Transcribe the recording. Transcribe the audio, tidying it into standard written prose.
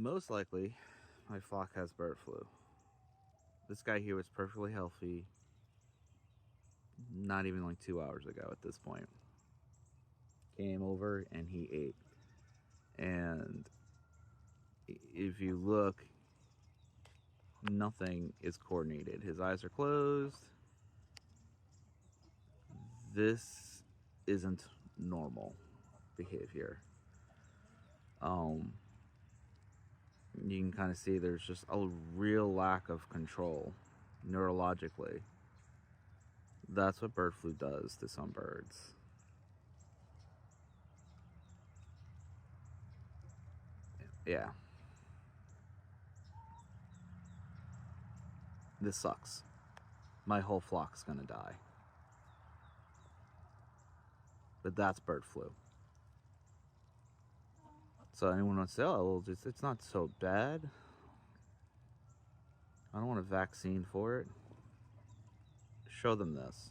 Most likely, my flock has bird flu. This guy here was perfectly healthy not even like 2 hours ago at this point. Came over and he ate. And if you look, nothing is coordinated. His eyes are closed. This isn't normal behavior. You can kind of see there's just a real lack of control neurologically. That's what bird flu does to some birds. Yeah. This sucks. My whole flock's gonna die. But that's bird flu. So anyone wants to say, oh, well, it's not so bad. I don't want a vaccine for it. Show them this.